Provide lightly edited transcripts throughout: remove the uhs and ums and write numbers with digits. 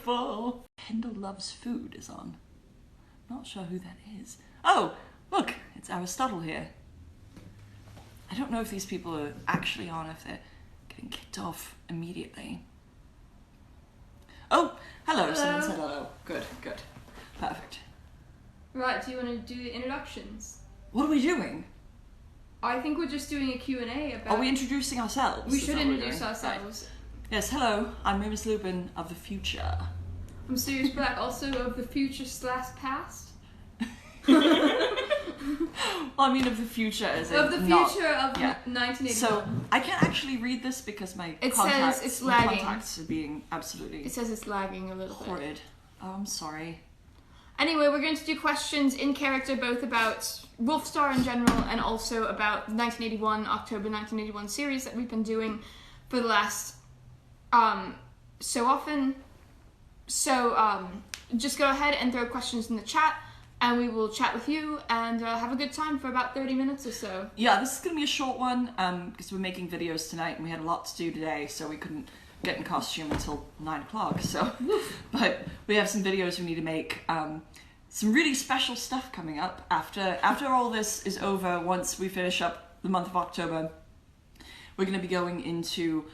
beautiful. Kendall Loves Food is on. Not sure who that is. Oh, look, it's Aristotle here. I don't know if these people are actually on, if they're getting kicked off immediately. Oh, hello. Someone said hello. Good. Perfect. Right, do you want to do the introductions? What are we doing? I think we're just doing a Q&A about... Are we introducing ourselves? We should introduce ourselves. Right. Yes, hello, I'm Remus Lupin of the future. I'm Sirius Black, also of the future/past. Well, I mean of the future as in of the future of 1981. So, I can't actually read this because my contacts are being absolutely... It says it's lagging a little horrid. bit. Oh, I'm sorry. Anyway, we're going to do questions in character, both about Wolfstar in general and also about the October 1981 series that we've been doing for the last so often. So just go ahead and throw questions in the chat, and we will chat with you and have a good time for about 30 minutes or so. Yeah, this is going to be a short one because we're making videos tonight and we had a lot to do today, so we couldn't get in costume until 9 o'clock. So, but we have some videos we need to make. Some really special stuff coming up after all this is over. Once we finish up the month of October, we're going to be going into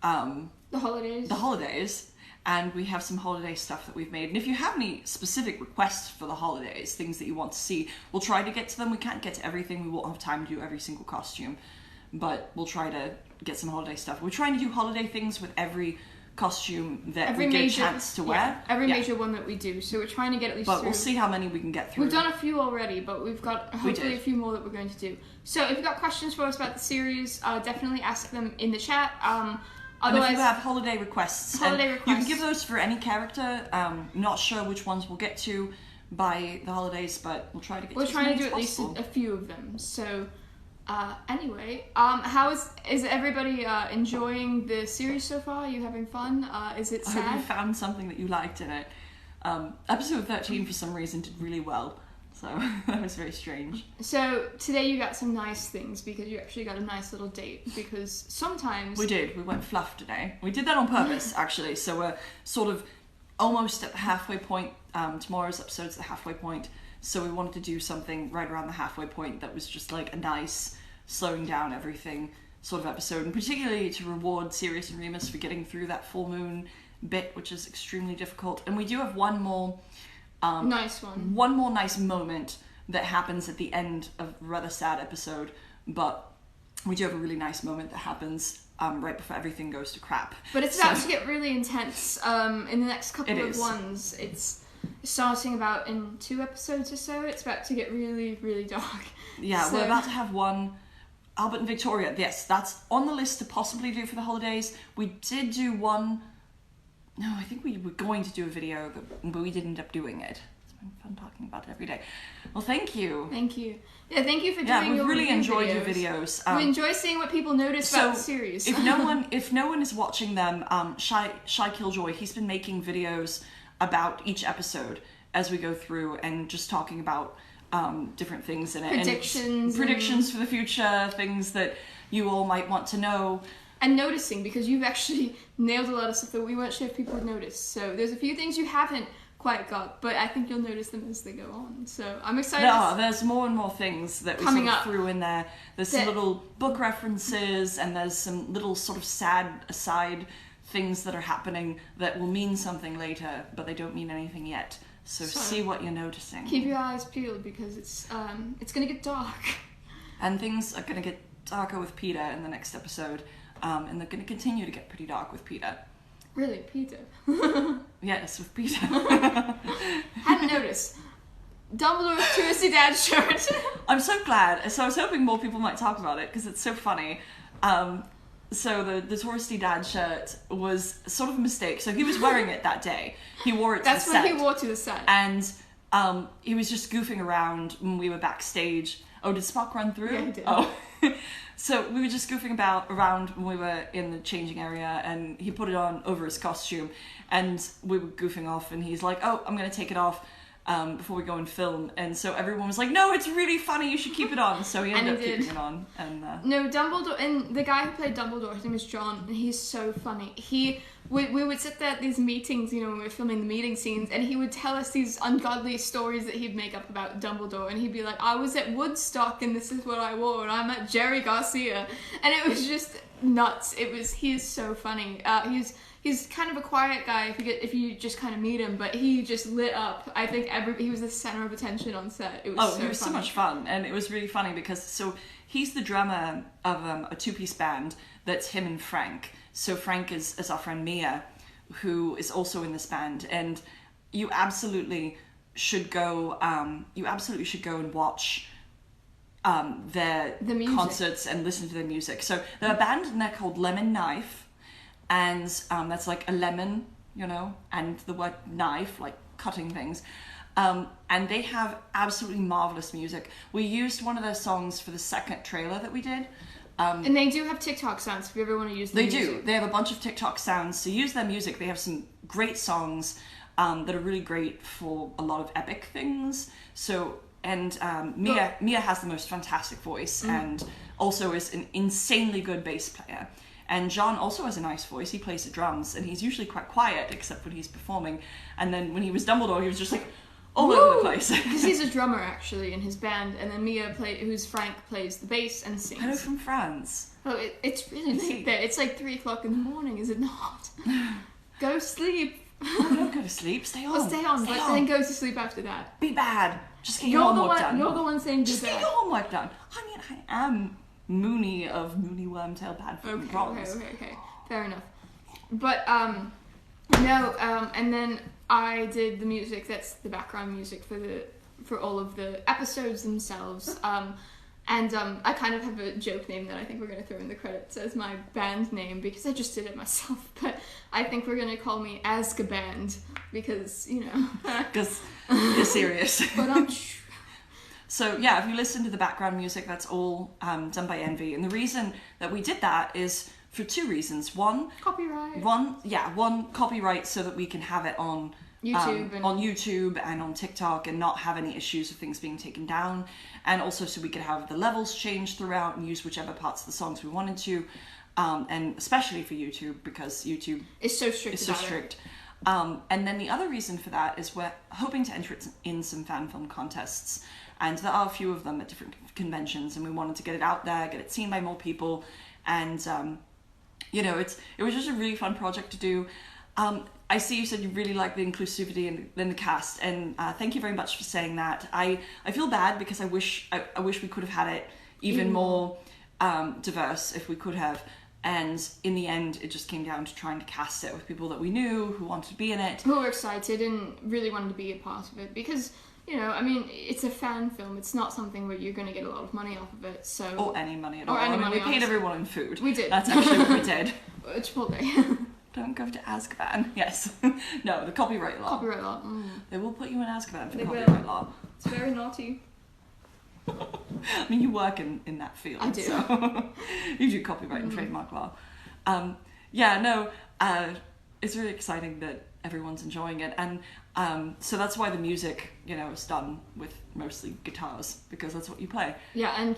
the holidays. And we have some holiday stuff that we've made. And if you have any specific requests for the holidays, things that you want to see, we'll try to get to them. We can't get to everything. We won't have time to do every single costume. But we'll try to get some holiday stuff. We're trying to do holiday things with every costume that we get a chance to wear. Every major one that we do. So we're trying to get at least But we'll see how many we can get through. We've done a few already, but we've got hopefully a few more that we're going to do. So if you've got questions for us about the series, definitely ask them in the chat. Otherwise, and if you have holiday requests, you can give those for any character. Not sure which ones we'll get to by the holidays, but we'll try to get to as many as possible. We're trying to do at least a few of them. So, anyway, how is everybody enjoying the series so far? Are you having fun? Is it sad? I hope you found something that you liked in it. Episode 13, for some reason, did really well. So that was very strange. So today you got some nice things because you actually got a nice little date, because sometimes... We did. We went fluff today. We did that on purpose, actually. So we're sort of almost at the halfway point. Tomorrow's episode's the halfway point. So we wanted to do something right around the halfway point that was just like a nice, slowing down everything sort of episode. And particularly to reward Sirius and Remus for getting through that full moon bit, which is extremely difficult. And we do have one more... nice one. One more nice moment that happens at the end of a rather sad episode, but we do have a really nice moment that happens right before everything goes to crap. But it's about to get really intense in the next couple of ones. It's starting about in 2 episodes or so. It's about to get really, really dark. Yeah, so... we're about to have one. Albert and Victoria, yes, that's on the list to possibly do for the holidays. We did do one... No, I think we were going to do a video, but we didn't end up doing it. It's been fun talking about it every day. Well, thank you. Thank you. Yeah, thank you for doing your videos. Yeah, we really enjoyed your videos. We enjoy seeing what people notice about the series. if no one is watching them, Shy Killjoy, he's been making videos about each episode as we go through and just talking about different things in it. Predictions for the future, things that you all might want to know. And noticing, because you've actually nailed a lot of stuff that we weren't sure if people would notice. So there's a few things you haven't quite got, but I think you'll notice them as they go on. So I'm excited. There's more and more things that we sort of threw in there. There's some little book references, and there's some little sort of sad aside things that are happening that will mean something later, but they don't mean anything yet. So see what you're noticing. Keep your eyes peeled, because it's going to get dark. And things are going to get darker with Peter in the next episode. And they're going to continue to get pretty dark with Peter. Really? Peter? Yes, with Peter. Hadn't noticed. Dumbledore's touristy dad shirt. I'm so glad. So I was hoping more people might talk about it, because it's so funny. So the touristy dad shirt was sort of a mistake. So he was wearing it that day. He wore it to the set. That's what he wore to the set. And he was just goofing around when we were backstage. Oh, did Spock run through? Yeah, he did. Oh. So we were just goofing around when we were in the changing area, and he put it on over his costume, and we were goofing off, and he's like, oh, I'm going to take it off. before we go and film, and so everyone was like, no, it's really funny, you should keep it on. So he ended up keeping it on. And no, Dumbledore, and the guy who played Dumbledore, his name is John, and he's so funny. We would sit there at these meetings, you know, when we were filming the meeting scenes, and he would tell us these ungodly stories that he'd make up about Dumbledore, and he'd be like, I was at Woodstock and this is what I wore, and I met Jerry Garcia, and it was just nuts. He is so funny. He's kind of a quiet guy if you just kind of meet him, but he just lit up. I think he was the center of attention on set. It was he was so much fun, and it was really funny because he's the drummer of a two-piece band that's him and Frank. So Frank is our friend Mia, who is also in this band, and you absolutely should go. You absolutely should go and watch their concerts and listen to their music. So they're a band, and they're called Lemon Knife. And that's like a lemon, you know, and the word knife, like cutting things. And they have absolutely marvelous music. We used one of their songs for the second trailer that we did. And they do have TikTok sounds if you ever want to use their music. They do. They have a bunch of TikTok sounds. So use their music. They have some great songs that are really great for a lot of epic things. So, and Mia has the most fantastic voice and also is an insanely good bass player. And John also has a nice voice. He plays the drums, and he's usually quite quiet, except when he's performing. And then when he was Dumbledore, he was just like all over the place. Because he's a drummer, actually, in his band. And then Mia, who's Frank, plays the bass and sings. Hello from France. Oh, it's really late there. It's like 3 o'clock in the morning, is it not? Go to sleep. Oh, don't go to sleep. Stay on. Well, stay on, but then go to sleep after that. Be bad. Just get your homework done. You're the one saying be bad. Just get your homework done. I mean, I am Mooney of Mooney Wormtail Badfoot and Bronze. Okay. Fair enough. But, and then I did the music, that's the background music for all of the episodes themselves. And I kind of have a joke name that I think we're going to throw in the credits as my band name because I just did it myself. But I think we're going to call me Azkaban because, you know. Because you're serious. But I'm... So yeah, if you listen to the background music, that's all done by Envy. And the reason that we did that is for 2 reasons. One, copyright. One, copyright so that we can have it on YouTube and on TikTok and not have any issues of things being taken down. And also so we could have the levels changed throughout and use whichever parts of the songs we wanted to. And especially for YouTube, because YouTube is so strict. And then the other reason for that is we're hoping to enter it in some fan film contests. And there are a few of them at different conventions, and we wanted to get it out there, get it seen by more people, and you know, it was just a really fun project to do. I see you said you really like the inclusivity in the cast, and thank you very much for saying that. I feel bad because I wish we could have had it even more diverse if we could have. And in the end, it just came down to trying to cast it with people that we knew who wanted to be in it, who were excited and really wanted to be a part of it because. You know, I mean, it's a fan film. It's not something where you're going to get a lot of money off of it, so... Or any money at all. We paid everyone in food. We did. That's actually what we did. Chipotle. Don't go to Azkaban. Yes. No, the copyright law. Copyright law. They will put you in Azkaban for the copyright law. It's very naughty. I mean, you work in that field. I do. So you do copyright and trademark law. It's really exciting that everyone's enjoying it, and so that's why the music, you know, is done with mostly guitars because that's what you play. Yeah, and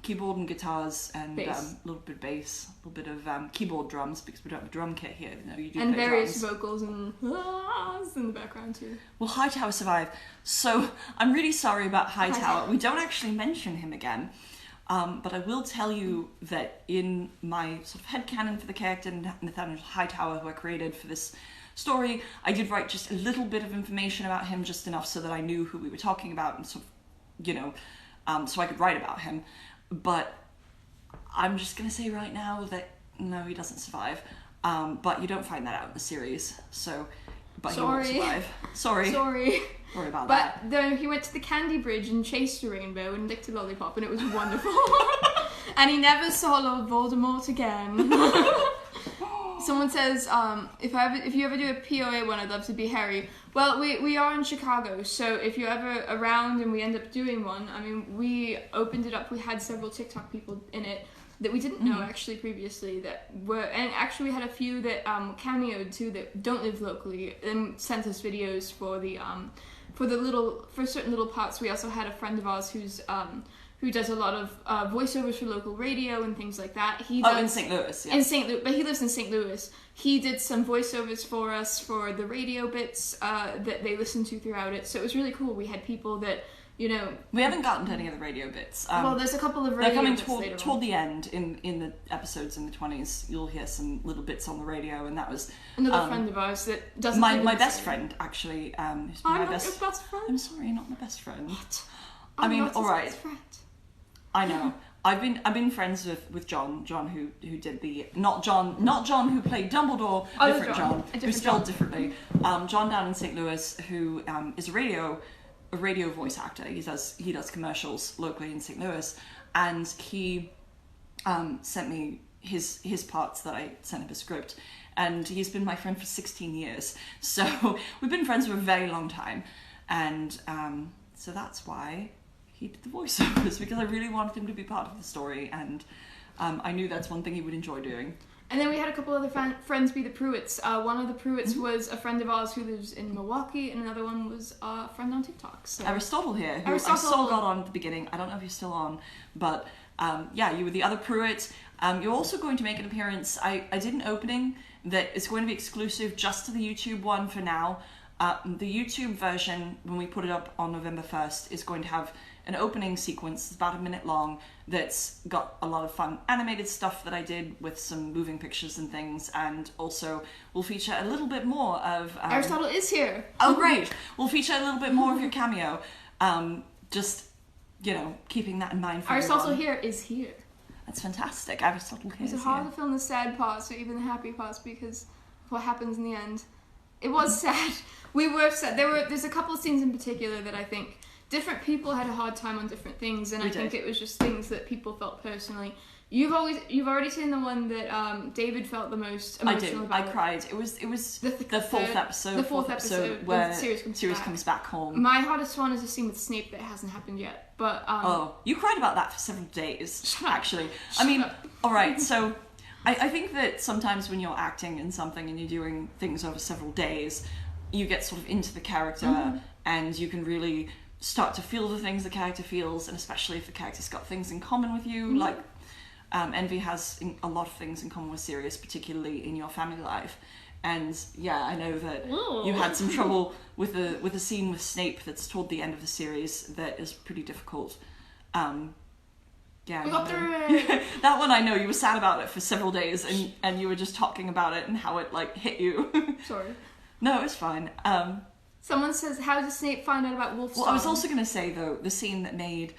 keyboard and guitars and a bass. little bit of bass, a little bit of keyboard drums because we don't have a drum kit here. You know, you do and play various drums. vocals and in the background too. Well, Hightower survived, so I'm really sorry about Hightower. We don't actually mention him again. But I will tell you that in my sort of headcanon for the character Nathaniel Hightower, who I created for this story, I did write just a little bit of information about him, just enough so that I knew who we were talking about and sort of, you know, so I could write about him. But I'm just going to say right now that no, he doesn't survive. But you don't find that out in the series, so... But he won't survive. Sorry about that. But then he went to the Candy Bridge and chased a rainbow and licked a lollipop, and it was wonderful. And he never saw Lord Voldemort again. Someone says, if you ever do a POA one, I'd love to be Harry. Well, we are in Chicago, so if you're ever around and we end up doing one, I mean, we opened it up. We had several TikTok people in it that we didn't know actually previously that were, and actually we had a few that cameoed too that don't live locally and sent us videos for for certain little parts, we also had a friend of ours who does a lot of voiceovers for local radio and things like that. He does, in St. Louis, yeah. In St. Louis, but he lives in St. Louis. He did some voiceovers for us for the radio bits that they listened to throughout it. So it was really cool. We had people that, you know... We haven't gotten to any of the radio bits. Well, there's a couple of radio bits later on. Toward the end, in the episodes in the 20s, you'll hear some little bits on the radio, and that was... Another friend of ours that doesn't... My best friend, actually. Who's I'm my not your best friend? I'm sorry, not my best friend. What? I mean, not his alright. best friend. I know. I've been friends with John who did the not John who played Dumbledore, different John who spelled differently. John down in St. Louis who is a radio voice actor. He does commercials locally in St. Louis, and he sent me his parts that I sent him a script, and he's been my friend for 16 years. So we've been friends for a very long time, and so that's why he did the voiceovers, because I really wanted him to be part of the story, and I knew that's one thing he would enjoy doing. And then we had a couple other friends be the Pruitts. One of the Pruitts was a friend of ours who lives in Milwaukee, and another one was a friend on TikTok. So. Aristotle here, who I saw got on at the beginning. I don't know if you're still on, but yeah, you were the other Pruitt. You're also going to make an appearance. I did an opening that is going to be exclusive just to the YouTube one for now. The YouTube version, when we put it up on November 1st, is going to have an opening sequence. It's about a minute long, that's got a lot of fun animated stuff that I did with some moving pictures and things, and also will feature a little bit more of... Aristotle is here! Oh, great! We'll feature a little bit more of your cameo. Just, you know, keeping that in mind for Aristotle everyone. here is here. That's fantastic. Aristotle here is here. It's hard to film the sad parts or even the happy parts because of what happens in the end. It was sad. We were sad. There's a couple of scenes in particular that I think different people had a hard time on different things, and I think it was just things that people felt personally. You've already seen the one that David felt the most emotional about. I cried. It was the fourth episode. The fourth episode where Sirius comes back home. My hardest one is a scene with Snape that hasn't happened yet. But you cried about that for several days. Actually, I mean, all right. So I think that sometimes when you're acting in something and you're doing things over several days, you get sort of into the character, and you can really start to feel the things the character feels, and especially if the character's got things in common with you, like Envy has a lot of things in common with Sirius, particularly in your family life. And yeah, I know that you had some trouble with a scene with Snape that's toward the end of the series that is pretty difficult. Yeah, we got through it. That one I know you were sad about it for several days, and you were just talking about it and how it like hit you. Sorry. No, it's fine. Someone says, how does Snape find out about Wolfstar? Well, I was also going to say, though, the scene that made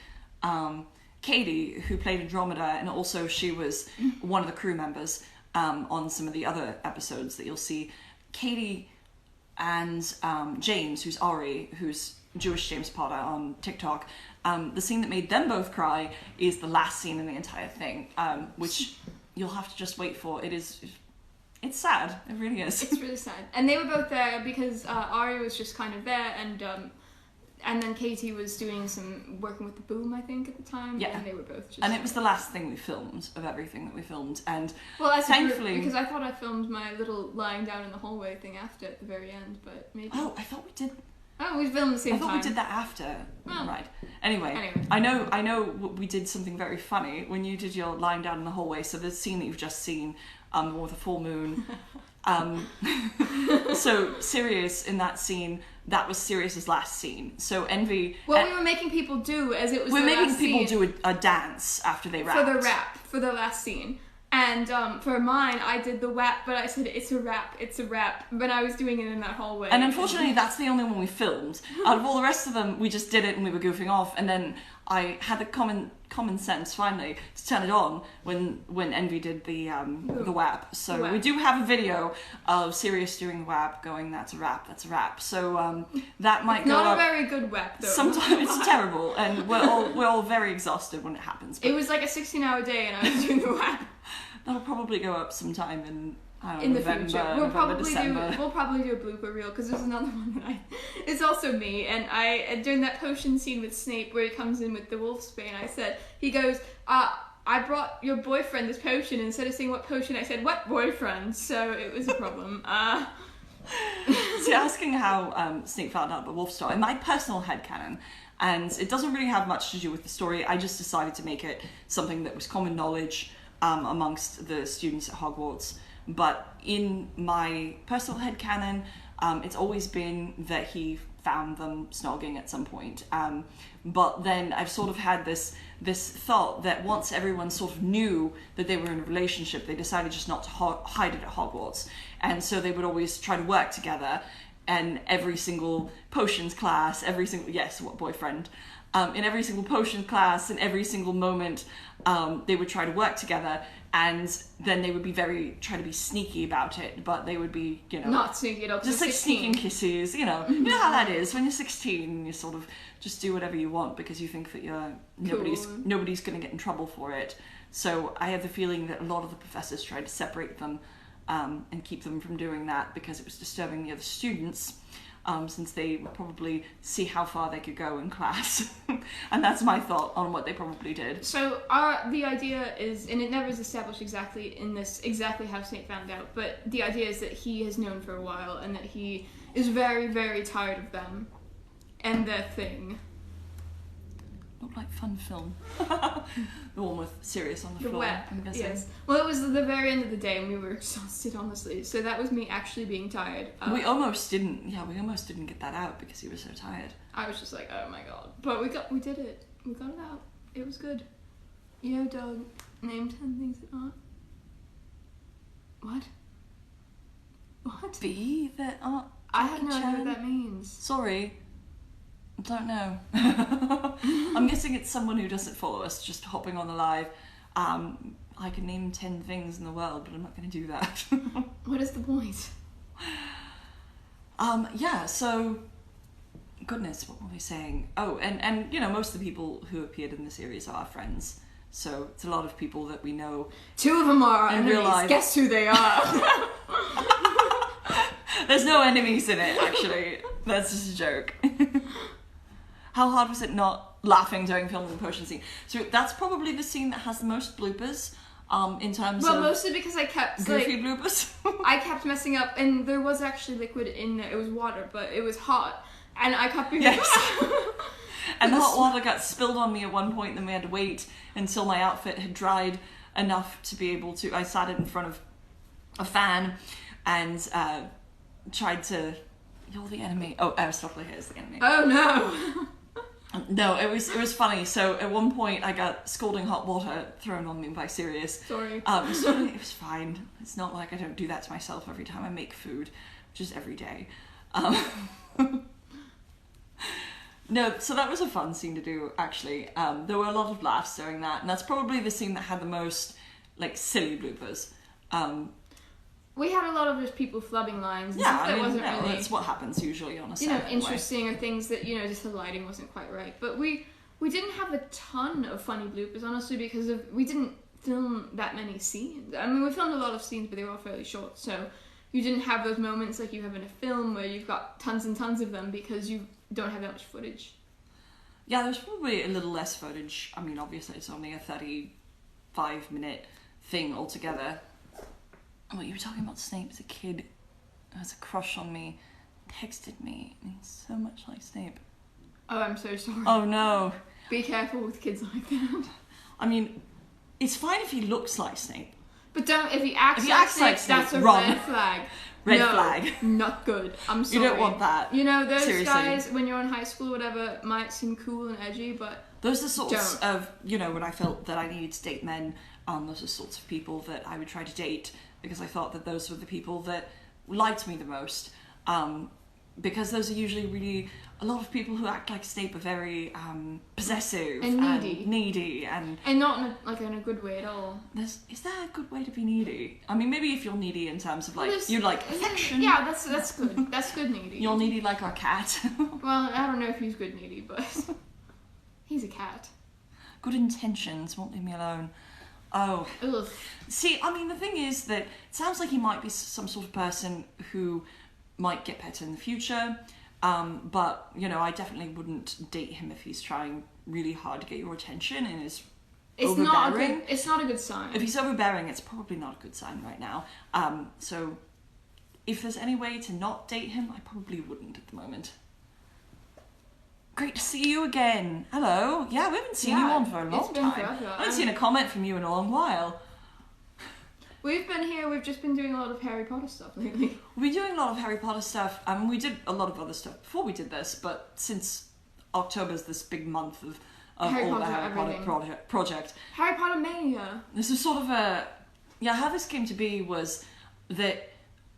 Katie, who played Andromeda, and also she was one of the crew members on some of the other episodes that you'll see, Katie and James, who's Ari, who's Jewish James Potter on TikTok, the scene that made them both cry is the last scene in the entire thing, which you'll have to just wait for. It's sad. It really is. It's really sad. And they were both there because Ari was just kind of there, and then Katie was working with the boom, I think, at the time. Yeah. And they were both just... And it was the last thing we filmed of everything that we filmed. And well, that's thankfully... because I thought I filmed my little lying down in the hallway thing after at the very end, but maybe... Oh, I thought we did... Oh, we filmed the same time. I thought we did that after. Well, right. Anyway, I know we did something very funny when you did your lying down in the hallway. So the scene that you've just seen, with a full moon. So Sirius in that scene, that was Sirius's last scene. So Envy. Well, we were making people do as it was. We're making people do a dance after they rapped. For the last scene. And for mine, I did the WAP, but I said, it's a rap, but I was doing it in that hallway. And unfortunately, that's the only one we filmed. Out of all the rest of them, we just did it and we were goofing off, and then I had the common sense, finally, to turn it on when Envy did the WAP. So we do have a video of Sirius doing the WAP, going, that's a rap. So that might go up... Not a very good WAP, though. Sometimes it's terrible, and we're all very exhausted when it happens. It was like a 16-hour day, and I was doing the WAP. That'll probably go up sometime in the November, future. We'll probably do a blooper reel, because there's another one that it's also me, and during that potion scene with Snape where he comes in with the Wolfsbane, he goes, I brought your boyfriend this potion, and instead of saying what potion, I said, what boyfriend? So it was a problem. So you're asking how Snape found out about Wolfstar. In my personal headcanon, and it doesn't really have much to do with the story, I just decided to make it something that was common knowledge amongst the students at Hogwarts. But in my personal headcanon, it's always been that he found them snogging at some point. But then I've sort of had this thought that once everyone sort of knew that they were in a relationship, they decided just not to hide it at Hogwarts. And so they would always try to work together, and every single potions class, boyfriend, in every single potions class, in every single moment, they would try to work together, and then they would be try to be sneaky about it, but they would be, not sneaky at all. Just like 16. Sneaking kisses, you know how that is when you're 16. You sort of just do whatever you want because you think that nobody's going to get in trouble for it. So I have the feeling that a lot of the professors tried to separate them and keep them from doing that because it was disturbing the other students. Since they would probably see how far they could go in class. And that's my thought on what they probably did. So the idea is, and it never is established exactly how Snape found out, but the idea is that he has known for a while and that he is very, very tired of them and their thing. Looked like fun film. The one with Sirius on the floor, I'm guessing. Yes. Well, it was the very end of the day and we were exhausted, honestly. So that was me actually being tired. We almost didn't get that out because he was so tired. I was just like, oh my god. But we did it. We got it out. It was good. Dog, name 10 things that aren't. What? B that aren't. I have no idea what that means. Sorry. I don't know. I'm guessing it's someone who doesn't follow us, just hopping on the live. I can name 10 things in the world, but I'm not going to do that. What is the point? So, goodness, what were we saying? Oh, and most of the people who appeared in the series are our friends. So it's a lot of people that we know. 2 of them are enemies. Real life. Guess who they are? There's no enemies in it, actually. That's just a joke. How hard was it not laughing during filming the potion scene? So that's probably the scene that has the most bloopers in terms of... Well, mostly because I kept... Goofy bloopers. I kept messing up, and there was actually liquid in there. It was water, but it was hot. And I kept being... Yes. And the hot water got spilled on me at one point, and then we had to wait until my outfit had dried enough to be able to... I sat in front of a fan and tried to... You're the enemy. Oh, Aristotle here is the enemy. Oh, no. No, it was funny. So at one point, I got scalding hot water thrown on me by Sirius. Sorry. So it was fine. It's not like I don't do that to myself every time I make food, which is every day. No, so that was a fun scene to do, actually. There were a lot of laughs during that, and that's probably the scene that had the most, silly bloopers. We had a lot of just people flubbing lines. Really... that's what happens usually on a set. Interesting or things that, just the lighting wasn't quite right. But we didn't have a ton of funny bloopers, honestly, because we didn't film that many scenes. I mean, we filmed a lot of scenes, but they were all fairly short, so you didn't have those moments like you have in a film where you've got tons and tons of them because you don't have that much footage. Yeah, there's probably a little less footage. I mean, obviously, it's only a 35-minute thing altogether. Oh, you were talking about Snape as a kid who has a crush on me, texted me, and he's so much like Snape. Oh, I'm so sorry. Oh, no. Be careful with kids like that. I mean, it's fine if he looks like Snape. But if he acts like Snape, that's a red flag. Red flag. Not good. I'm sorry. You don't want that. Those Seriously. guys, when you're in high school or whatever, might seem cool and edgy, but those are the sorts of, when I felt that I needed to date men, those are the sorts of people that I would try to date, because I thought that those were the people that liked me the most. Because those are usually really... A lot of people who act like Snape are very possessive and needy and not in a good way at all. Is there a good way to be needy? I mean, maybe if you're needy in terms of you like affection. Yeah, that's good. That's good needy. You're needy like our cat. Well, I don't know if he's good needy, but he's a cat. Good intentions won't leave me alone. Oh. Ugh. See, I mean, the thing is that it sounds like he might be some sort of person who might get better in the future. But, I definitely wouldn't date him if he's trying really hard to get your attention and is overbearing. It's not a good sign. If he's overbearing, it's probably not a good sign right now. So if there's any way to not date him, I probably wouldn't at the moment. Great to see you again. Hello. Yeah, we haven't seen you on for a long time. Forever. I haven't seen a comment from you in a long while. We've been here, we've just been doing a lot of Harry Potter stuff lately. We're doing a lot of Harry Potter stuff. We did a lot of other stuff before we did this, but since October's this big month of Harry all Potter, the Harry Potter project. Harry Potter mania. This is sort of how this came to be was that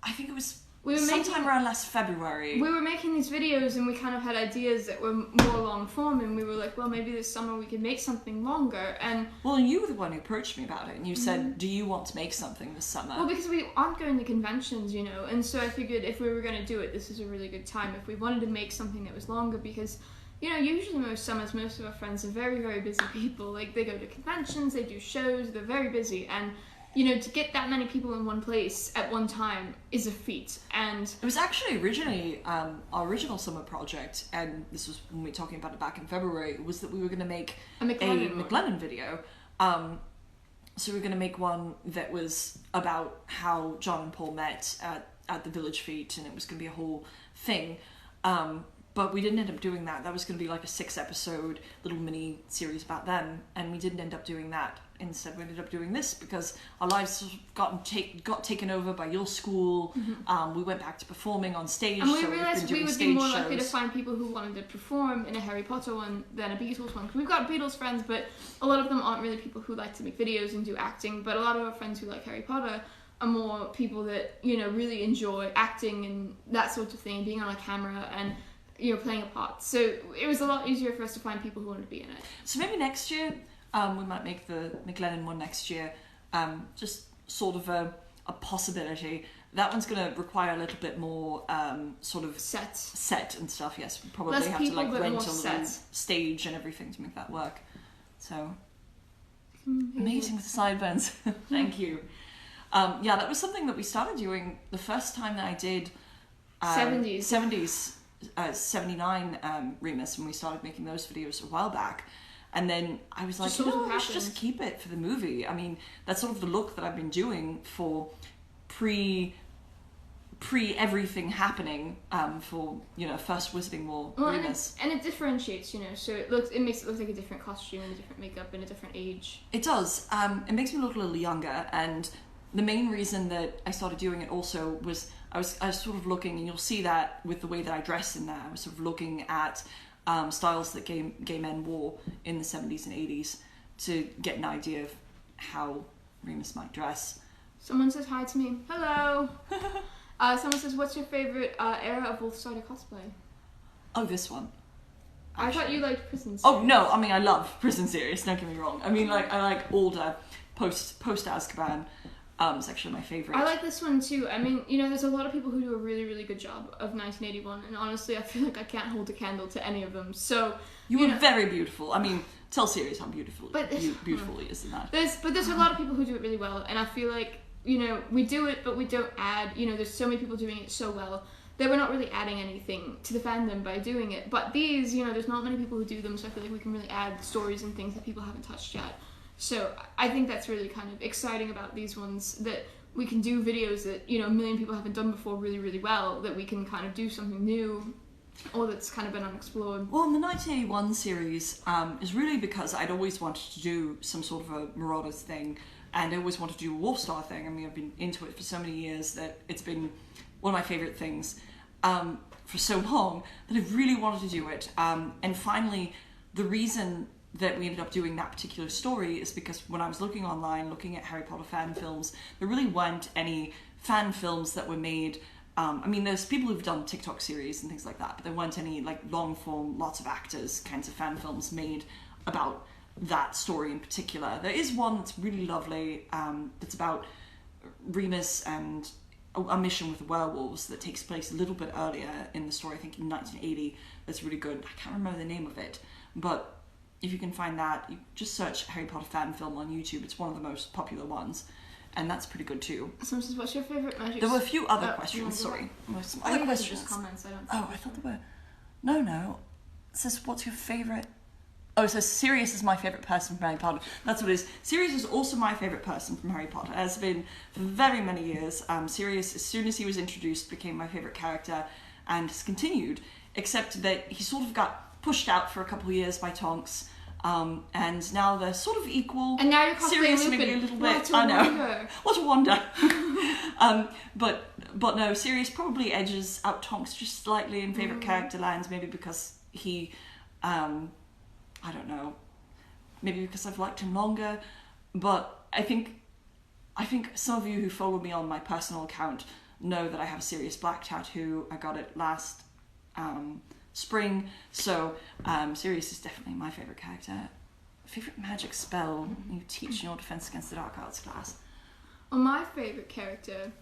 I think it was sometime around last February. We were making these videos and we kind of had ideas that were more long form, and we were like, well, maybe this summer we could make something longer. And you were the one who approached me about it, and you said, do you want to make something this summer? Well, because we aren't going to conventions, and so I figured if we were going to do it, this is a really good time if we wanted to make something that was longer, because usually most summers, most of our friends are very, very busy people. Like, they go to conventions, they do shows, they're very busy, and to get that many people in one place at one time is a feat. And it was actually originally our original summer project, and this was when we were talking about it back in February, was that we were going to make a McLennan video. So we were going to make one that was about how John and Paul met at the Village Feet, and it was going to be a whole thing. But we didn't end up doing that. That was going to be like a 6-episode little mini series about them, and we didn't end up doing that. Instead, we ended up doing this because our lives sort of got taken over by your school. Mm-hmm. We went back to performing on stage. And we realised we would be more likely to find people who wanted to perform in a Harry Potter one than a Beatles one. We've got Beatles friends, but a lot of them aren't really people who like to make videos and do acting. But a lot of our friends who like Harry Potter are more people that, really enjoy acting and that sort of thing, and being on a camera and playing a part. So it was a lot easier for us to find people who wanted to be in it. So maybe next year, we might make the McLennan one next year. Just sort of a possibility. That one's going to require a little bit more sort of set and stuff. Yes, we probably Less have to people, rent a little set. stage and everything to make that work. So amazing with the sideburns. Thank you. That was something that we started doing the first time that I did 70s 79 Remus, when we started making those videos a while back. And then I was like, I should just keep it for the movie. I mean, that's sort of the look that I've been doing for pre everything happening for first Wizarding War Remus. And it differentiates, so it makes it look like a different costume and a different makeup and a different age. It does. It makes me look a little younger, and the main reason that I started doing it also was I was sort of looking, and you'll see that with the way that I dress in that, I was sort of looking at styles that gay men wore in the 70s and 80s to get an idea of how Remus might dress. Someone says hi to me. Hello. Someone says, what's your favourite era of Wolfstar to cosplay? Oh, this one. Actually. I thought you liked Prison Series. Oh, no, I mean, I love Prison Series, don't get me wrong. I mean, I like older, post-Azkaban. It's actually my favourite. I like this one too. I mean, there's a lot of people who do a really, really good job of 1981, and honestly, I feel like I can't hold a candle to any of them. So you were very beautiful. I mean, tell Sirius how beautiful he is in that. There's a lot of people who do it really well, and I feel like we do it, but we don't add. There's so many people doing it so well that we're not really adding anything to the fandom by doing it. But these, there's not many people who do them, so I feel like we can really add stories and things that people haven't touched yet. So I think that's really kind of exciting about these ones, that we can do videos that, a million people haven't done before really, really well, that we can kind of do something new, or that's kind of been unexplored. Well, the 1981 series is really because I'd always wanted to do some sort of a Marauders thing, and I always wanted to do a Wolfstar thing. I mean, I've been into it for so many years that it's been one of my favourite things for so long that I really wanted to do it. And finally, the reason that we ended up doing that particular story is because when I was looking online, looking at Harry Potter fan films, there really weren't any fan films that were made. I mean, there's people who've done TikTok series and things like that, but there weren't any long form, lots of actors kinds of fan films made about that story in particular. There is one that's really lovely, that's about Remus and a mission with the werewolves that takes place a little bit earlier in the story, I think in 1980. That's really good. I can't remember the name of it, but if you can find that, you just search Harry Potter fan film on YouTube. It's one of the most popular ones, and that's pretty good too. Someone says, what's your favourite magic? There were a few other questions, sorry. Some other questions. Just comments, I don't I thought there were... No. It says, what's your favourite Oh, so Sirius is my favourite person from Harry Potter. That's what it is. Sirius is also my favourite person from Harry Potter. It has been for very many years. Sirius, as soon as he was introduced, became my favourite character and has continued, except that he sort of got pushed out for a couple of years by Tonks. And now they're sort of equal. And now you're Sirius Lupin. maybe a little What bit. a I know. wonder. What a wonder. But no, Sirius probably edges out Tonks just slightly in favourite character lands, maybe because he, I don't know, maybe because I've liked him longer. But I think some of you who follow me on my personal account know that I have a Sirius Black tattoo. I got it last spring, so Sirius is definitely my favourite character. Favourite magic spell you teach in your Defense Against the Dark Arts class? Well, my favourite character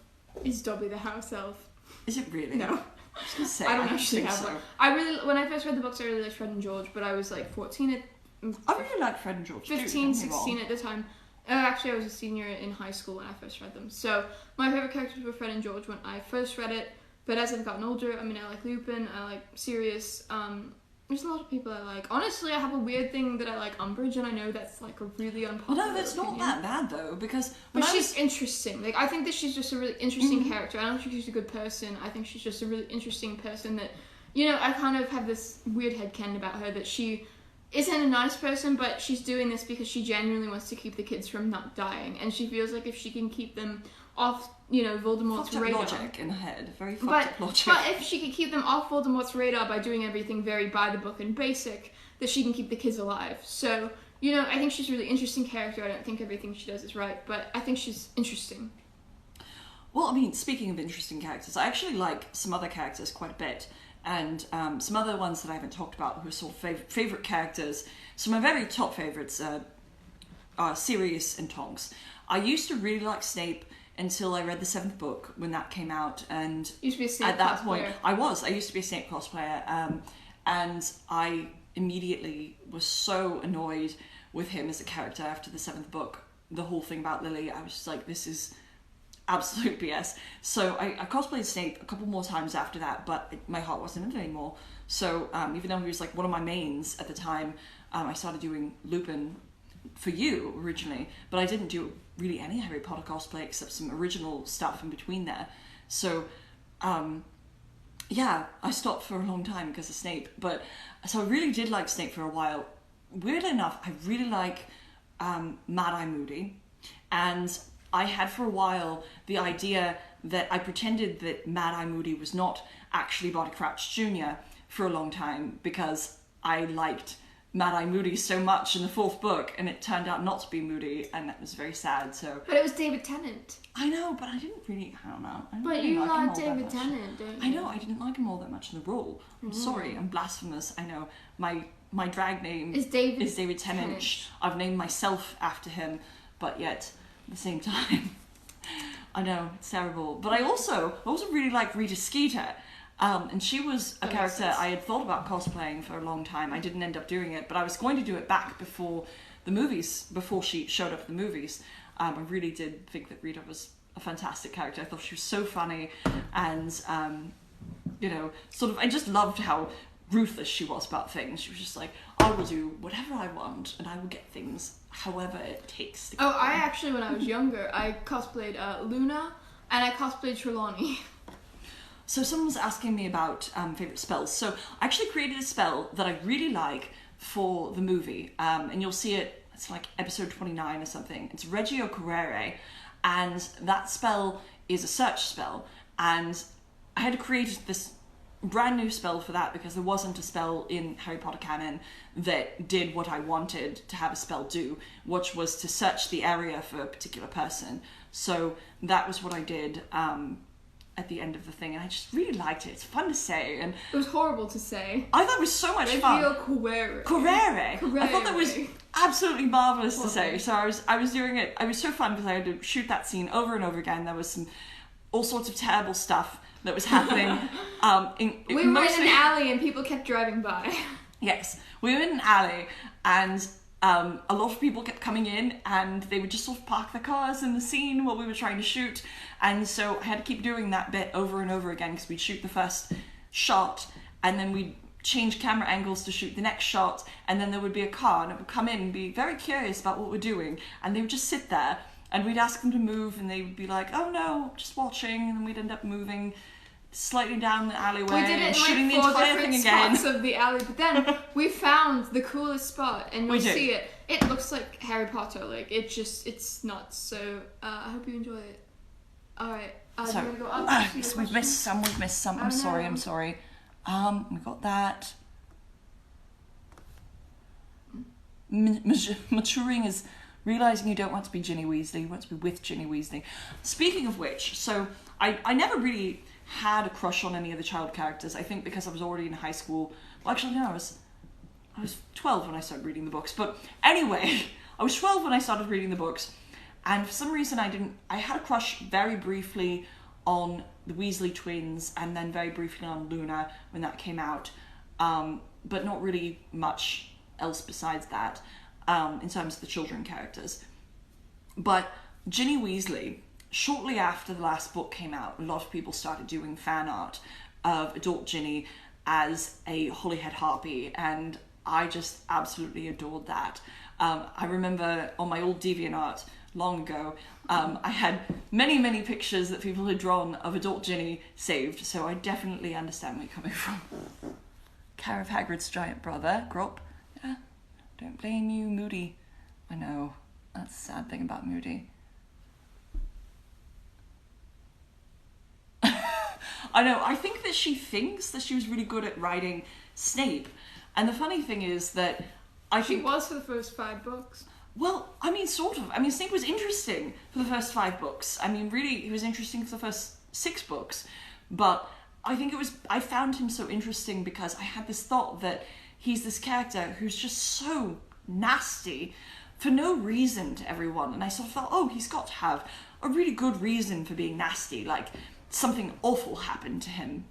is Dobby the House Elf. Is it really? No. I was gonna say, I don't don't actually think have so. one. When I first read the books, I really liked Fred and George, but I was like 14 I really like Fred and George. 15, 16 at the time. Actually, I was a senior in high school when I first read them. So my favourite characters were Fred and George when I first read it. But as I've gotten older, I mean, I like Lupin, I like Sirius. There's a lot of people I like. Honestly, I have a weird thing that I like Umbridge, and I know that's like a really unpopular No, that's opinion. not that bad though, because But she's interesting. Like, I think that she's just a really interesting character. I don't think she's a good person. I think she's just a really interesting person that, you know, I kind of have this weird headcanon about her that she isn't a nice person, but she's doing this because she genuinely wants to keep the kids from not dying. And she feels like if she can keep them off, you know, Voldemort's fucked up radar. logic in her head. Very fucked up logic. But if she could keep them off Voldemort's radar by doing everything very by the book and basic, that she can keep the kids alive. So, you know, I think she's a really interesting character. I don't think everything she does is right, but I think she's interesting. Well, I mean, speaking of interesting characters, I actually like some other characters quite a bit. And some other ones that I haven't talked about who are sort of favourite characters. So my very top favourites are Sirius and Tonks. I used to really like Snape until I read the 7th book when that came out, and You used to be a Snape at that cosplayer. point I used to be a Snape cosplayer, and I immediately was so annoyed with him as a character after the 7th book. The whole thing about Lily, I was just like, this is absolute BS. So I cosplayed Snape a couple more times after that, but my heart wasn't in it anymore. So even though he was like one of my mains at the time, I started doing Lupin for you originally, but I didn't do really any Harry Potter cosplay except some original stuff in between there. So yeah, I stopped for a long time because of Snape. But so I really did like Snape for a while. Weirdly enough, I really like Mad-Eye Moody, and I had for a while the idea that I pretended that Mad-Eye Moody was not actually Barty Crouch Jr. for a long time because I liked Mad-Eye Moody so much in the 4th book, and it turned out not to be Moody, and that was very sad. So But it was David Tennant. I know, but I don't know. I didn't But really you like him like all that David much. Tennant, don't you? I know, I didn't like him all that much in the role. I'm sorry, I'm blasphemous. I know. My drag name Is David Tennant. I've named myself after him, but yet at the same time, I know, it's terrible. But I also really like Rita Skeeter. And she was a character I had thought about cosplaying for a long time. I didn't end up doing it, but I was going to do it back before the movies, before she showed up in the movies. I really did think that Rita was a fantastic character. I thought she was so funny, and you know, sort of, I just loved how ruthless she was about things. She was just like, I will do whatever I want, and I will get things however it takes to get Oh, them. I actually, when I was younger, I cosplayed Luna, and I cosplayed Trelawney. So someone's asking me about favourite spells. So I actually created a spell that I really like for the movie, and you'll see it, it's like episode 29 or something. It's Reggio Correre, and that spell is a search spell, and I had to create this brand new spell for that because there wasn't a spell in Harry Potter canon that did what I wanted to have a spell do, which was to search the area for a particular person. So that was what I did at the end of the thing, and I just really liked it. It's fun to say, and It was horrible to say. I thought it was so much fun. Reggio Correre. Correre. I thought that was absolutely marvellous to say. Lovely. So I was doing it. It was so fun because I had to shoot that scene over and over again. There was all sorts of terrible stuff that was happening. We were in an alley and people kept driving by. Yes, we were in an alley, and a lot of people kept coming in, and they would just sort of park their cars in the scene while we were trying to shoot. And so I had to keep doing that bit over and over again because we'd shoot the first shot, and then we'd change camera angles to shoot the next shot, and then there would be a car, and it would come in and be very curious about what we're doing, and they would just sit there, and we'd ask them to move, and they would be like, oh no, just watching, and then we'd end up moving slightly down the alleyway, We did it and in shooting like the 4 entire different thing again. spots of the alley, but then we found the coolest spot, and We you'll did. see it. It looks like Harry Potter, like it's nuts. So I hope you enjoy it. All right, So, do you want to go up? to yes, your we've missed questions? some. Oh, I'm sorry, no. I'm sorry. We got that. Maturing is realising you don't want to be Ginny Weasley, you want to be with Ginny Weasley. Speaking of which, so I never really had a crush on any of the child characters, I think because I was already in high school. Well, actually, no, I was 12 when I started reading the books. But anyway, I was 12 when I started reading the books, and for some reason I had a crush very briefly on the Weasley twins, and then very briefly on Luna when that came out, but not really much else besides that, in terms of the children characters. But Ginny Weasley, shortly after the last book came out, a lot of people started doing fan art of adult Ginny as a Holyhead Harpy, and I just absolutely adored that. I remember on my old DeviantArt long ago, I had many pictures that people had drawn of adult Ginny saved, so I definitely understand where you're coming from. Care of Hagrid's giant brother, Grop. Yeah, don't blame you, Moody. I know, that's the sad thing about Moody. I know, I think that she thinks that she was really good at writing Snape, and the funny thing is that I She think... was for the first 5 books. Well, I mean, sort of. I mean, Snape was interesting for the first 5 books. I mean, really, he was interesting for the first 6 books. But I think I found him so interesting because I had this thought that he's this character who's just so nasty for no reason to everyone. And I sort of thought, oh, he's got to have a really good reason for being nasty. Like, something awful happened to him.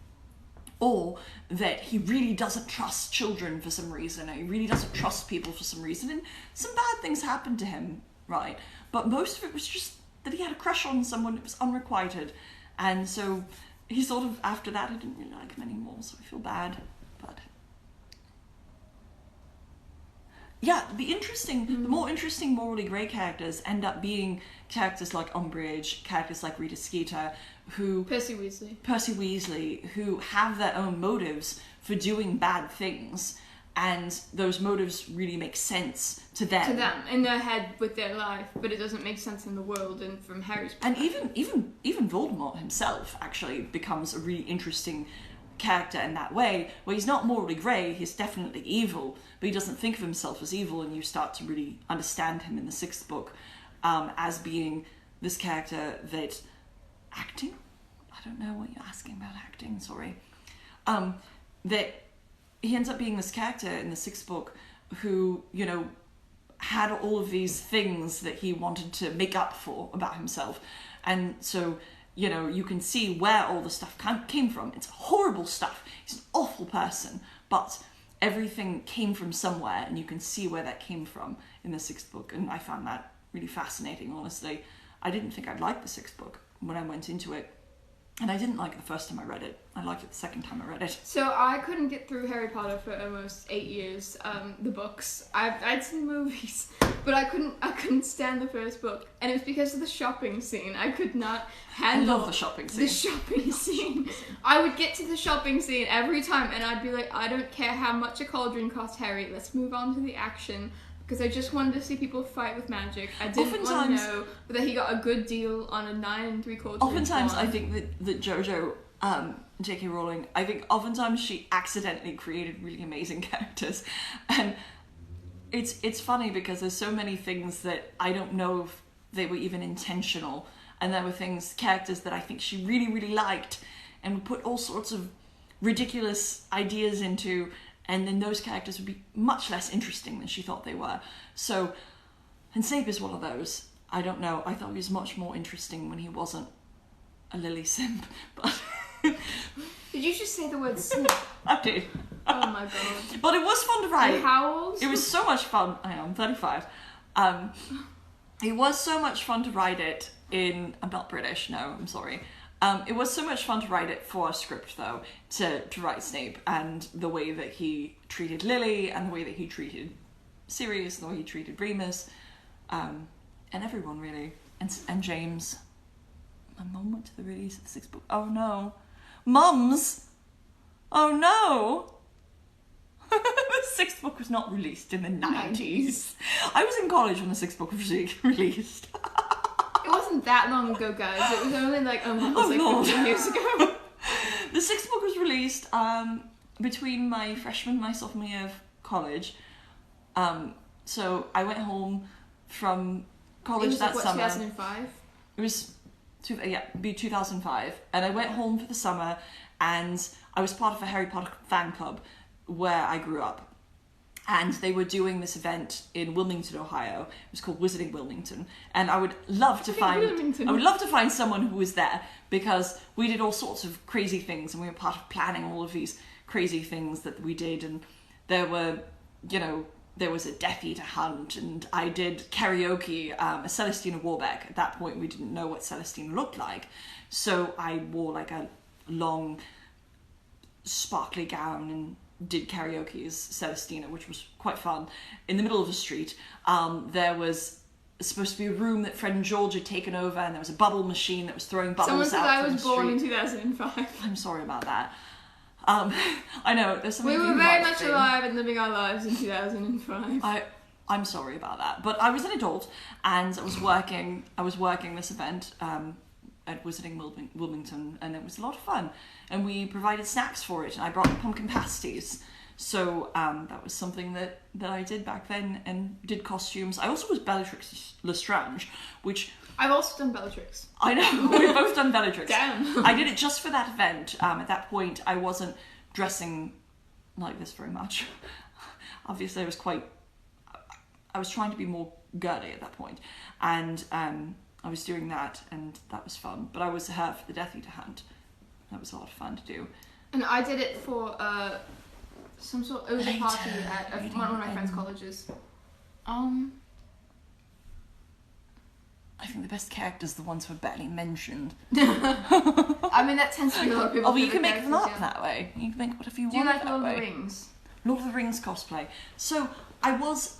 Or that he really doesn't trust children for some reason, or he really doesn't trust people for some reason, and some bad things happened to him, right? But most of it was just that he had a crush on someone that was unrequited, and so he sort of, after that, I didn't really like him anymore, so I feel bad, but... Yeah, the more interesting morally grey characters end up being characters like Umbridge, characters like Rita Skeeter, Percy Weasley, who have their own motives for doing bad things, and those motives really make sense to them. To them, in their head with their life, but it doesn't make sense in the world and from Harry's perspective. And even Voldemort himself actually becomes a really interesting character in that way, where he's not morally grey, he's definitely evil, but he doesn't think of himself as evil, and you start to really understand him in the 6th book as being this character that... Acting? I don't know what you're asking about acting, sorry. That he ends up being this character in the 6th book who, you know, had all of these things that he wanted to make up for about himself. And so, you know, you can see where all the stuff came from. It's horrible stuff. He's an awful person, but everything came from somewhere, and you can see where that came from in the 6th book. And I found that really fascinating, honestly. I didn't think I'd like the 6th book when I went into it, and I didn't like it the first time I read it. I liked it the second time I read it. So I couldn't get through Harry Potter for almost 8 years. The books, I'd seen movies, but I couldn't stand the first book, and it was because of the shopping scene. I could not handle. I love the shopping scene. The shopping scene. I would get to the shopping scene every time, and I'd be like, I don't care how much a cauldron cost, Harry. Let's move on to the action. Because I just wanted to see people fight with magic. I didn't want to know whether he got a good deal on a 9 3/4. Oftentimes, I think that JoJo, J.K. Rowling, I think oftentimes she accidentally created really amazing characters, and it's funny because there's so many things that I don't know if they were even intentional, and there were characters that I think she really liked, and would put all sorts of ridiculous ideas into. And then those characters would be much less interesting than she thought they were. So, and Snape is one of those. I don't know. I thought he was much more interesting when he wasn't a Lily simp. But did you just say the word simp? I did. Oh my god. But it was fun to write. And how old? It was so much fun. I am 35. It was so much fun to write it in... I'm not British, no, I'm sorry. It was so much fun to write it for a script, though, to write Snape, and the way that he treated Lily, and the way that he treated Sirius, and the way he treated Remus, and everyone, really. And James. My mum went to the release of the 6th book. Oh no. Mums! Oh no! The 6th book was not released in the 90s. I was in college when the 6th book was released. It wasn't that long ago, guys. It was only like, like 15 years ago. The 6th book was released between my freshman and my sophomore year of college. So I went home from college that summer. 2005? It was, 2005. And I went home for the summer, and I was part of a Harry Potter fan club where I grew up. And they were doing this event in Wilmington, Ohio. It was called Wizarding Wilmington, and I would love to find someone who was there, because we did all sorts of crazy things, and we were part of planning all of these crazy things that we did. And there were, there was a Death Eater hunt, and I did karaoke, a Celestina Warbeck. At that point, we didn't know what Celestina looked like, so I wore like a long, sparkly gown and did karaoke as Celestina, which was quite fun. In the middle of the street, there was supposed to be a room that Fred and George had taken over, and there was a bubble machine that was throwing bubbles Someone out said I was born in street. 2005. I'm sorry about that. I know, there's something We you were might very much think. alive and living our lives in 2005. I'm sorry about that, but I was an adult, and I was working this event at Wizarding Wilmington, and it was a lot of fun, and we provided snacks for it, and I brought pumpkin pasties, so that was something that I did back then, and did costumes. I also was Bellatrix Lestrange, which... I've also done Bellatrix. I know, we've both done Bellatrix. Damn. I did it just for that event. At that point, I wasn't dressing like this very much. Obviously, I was trying to be more girly at that point, and I was doing that, and that was fun. But I was her for the Death Eater hunt. That was a lot of fun to do. And I did it for some sort of party at one of my friends' colleges. I think the best characters are the ones who are barely mentioned. I mean, that tends to be a lot of people. Oh, well, you can make them up that way. You can make whatever you want. Do you like that Lord way. of the Rings? Lord of the Rings cosplay. So I was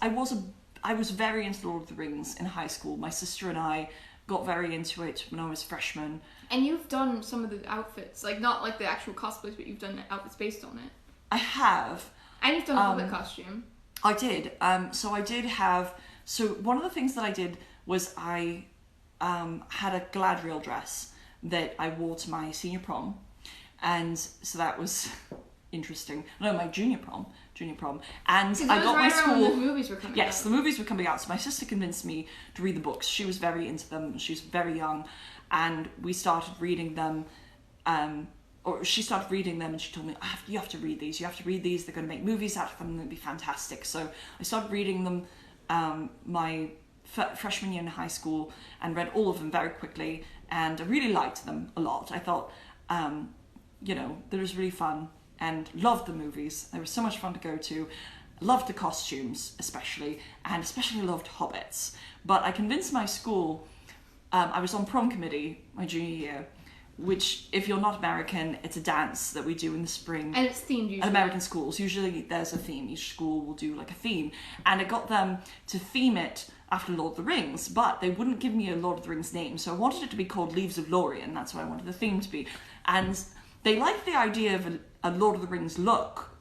very into Lord of the Rings in high school. My sister and I got very into it when I was freshman. And you've done some of the outfits, like not like the actual cosplays, but you've done outfits based on it. I have. And you've done a Hobbit costume. I did. So I did have. So one of the things that I did was I had a Galadriel dress that I wore to my senior prom, and so that was interesting. No, my junior prom, and I got my school. The movies were coming out. Yes, the movies were coming out. So my sister convinced me to read the books. She was very into them. She was very young, and we started reading them. Or she started reading them, and she told me, "You have to read these. You have to read these. They're going to make movies out of them. They'll be fantastic." So I started reading them my freshman year in high school, and read all of them very quickly, and I really liked them a lot. I thought, they was really fun, and loved the movies. They were so much fun to go to. Loved the costumes, especially, and especially loved hobbits. But I convinced my school. I was on prom committee my junior year, which, if you're not American, it's a dance that we do in the spring. And it's themed usually. At American schools, usually there's a theme. Each school will do like a theme. And I got them to theme it after Lord of the Rings, but they wouldn't give me a Lord of the Rings name, so I wanted it to be called Leaves of Lorien. That's what I wanted the theme to be. And they liked the idea of a Lord of the Rings look,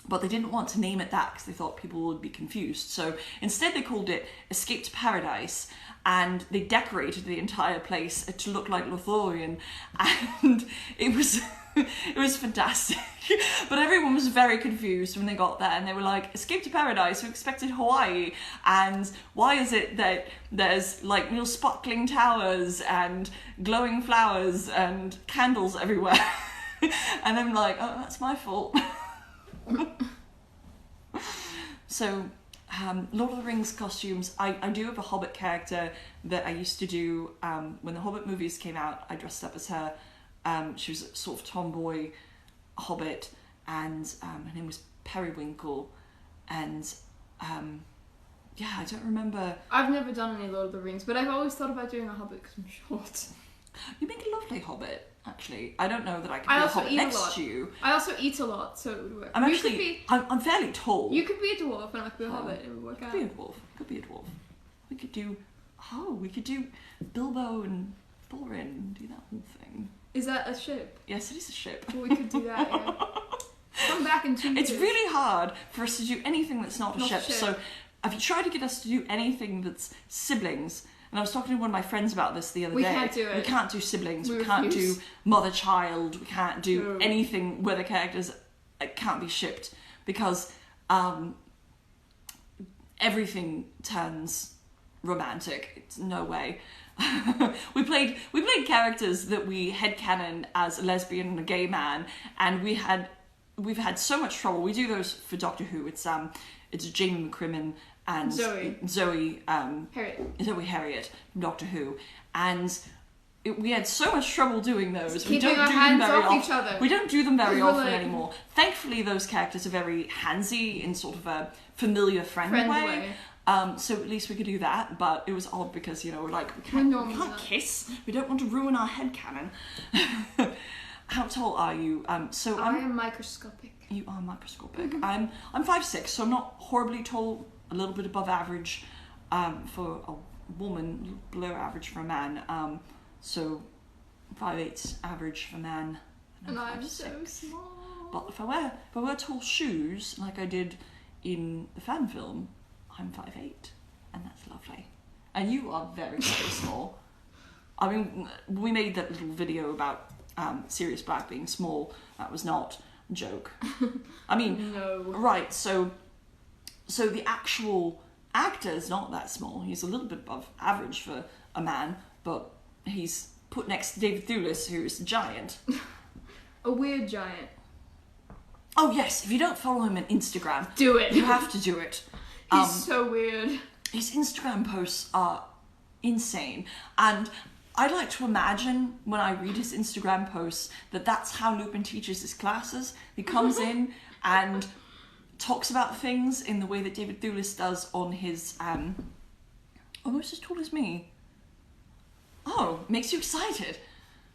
but they didn't want to name it that because they thought people would be confused. So instead they called it Escape to Paradise, and they decorated the entire place to look like Lothlorien, and it was it was fantastic. But everyone was very confused when they got there, and they were like, Escape to Paradise, we expected Hawaii, and why is it that there's like sparkling towers and glowing flowers and candles everywhere? And I'm like, oh, that's my fault. So Lord of the Rings costumes, I do have a Hobbit character that I used to do when the Hobbit movies came out. I dressed up as her. She was a sort of tomboy Hobbit, and her name was Periwinkle, and I don't remember. I've never done any Lord of the Rings, but I've always thought about doing a Hobbit because I'm short. You make a lovely Hobbit. Actually, I don't know that I could I be a also hobbit eat a next lot. to you. I also eat a lot, so it would work. I'm fairly tall. You could be a dwarf and I could be a hobbit. It would work out. Could be a dwarf. We could do Bilbo and Thorin, do that whole thing. Is that a ship? Yes, it is a ship. Well, we could do that, yeah. Come back in 2 years. It's really hard for us to do anything that's not a ship. So if you try to get us to do anything that's siblings, and I was talking to one of my friends about this the other day. We can't do it. We can't do siblings. We refuse. can't do mother-child. We can't do anything where the characters can't be shipped because everything turns romantic. It's no way. we played characters that we headcanon as a lesbian and a gay man, and we've had so much trouble. We do those for Doctor Who. It's Jamie McCrimmon and Zoe Harriet from Doctor Who, and we had so much trouble doing those. Keeping our hands off each other. We don't do them very often anymore. Thankfully, those characters are very handsy in sort of a familiar friend way. So at least we could do that, but it was odd because, we're like, we can't kiss. We don't want to ruin our headcanon. How tall are you? I am microscopic. You are microscopic. I'm 5'6", so I'm not horribly tall, a little bit above average for a woman, below average for a man. So 5'8" average for a man. And I'm so small. But if I wear tall shoes, like I did in the fan film, I'm 5'8", and that's lovely. And you are very, very small. I mean, we made that little video about Sirius Black being small. That was not a joke. I mean, no. Right, so the actual actor is not that small. He's a little bit above average for a man, but he's put next to David Thewlis, who is a giant. A weird giant. Oh yes, if you don't follow him on Instagram, do it. You have to do it. He's so weird. His Instagram posts are insane, and I like to imagine when I read his Instagram posts that that's how Lupin teaches his classes. He comes in and talks about things in the way that David Thewlis does on his almost as tall as me. Oh, makes you excited.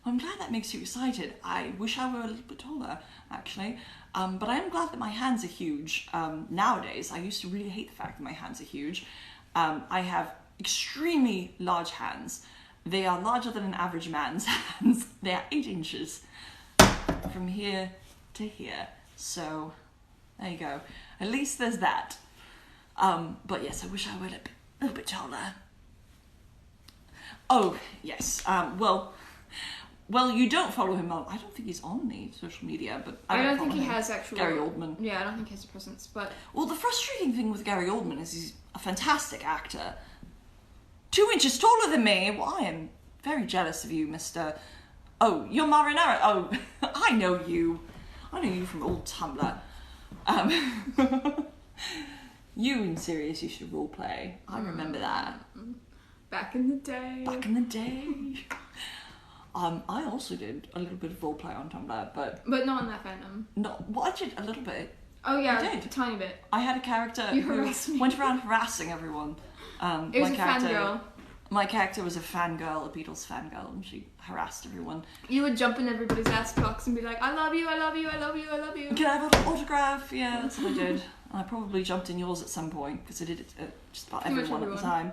I'm glad that makes you excited. I wish I were a little bit taller, actually. But I am glad that my hands are huge nowadays. I used to really hate the fact that my hands are huge. I have extremely large hands. They are larger than an average man's hands. They are 8 inches from here to here. So, there you go. At least there's that. But yes, I wish I were a little bit taller. Oh, yes. Well, you don't follow him on. I don't think he's on the social media, but I don't think he has actually. Gary Oldman. Yeah, I don't think he has a presence, but. Well, the frustrating thing with Gary Oldman is he's a fantastic actor. 2 inches taller than me. Well, I am very jealous of you, Mr. Oh, you're Marinara. Oh, I know you. I know you from old Tumblr. You and Sirius used to roleplay. I remember that. Back in the day. Back in the day. I also did a little bit of roleplay on Tumblr, but not in that fandom. No, well, I did a little bit. Oh yeah, I did. a tiny bit. I had a character who went around harassing everyone. It was a fangirl. My character was a fangirl, a Beatles fangirl, and she harassed everyone. You would jump in everybody's ass cocks and be like, I love you, I love you, I love you, I love you. Can I have an autograph? Yeah, that's what I did. I probably jumped in yours at some point, because I did it just about everyone at the time.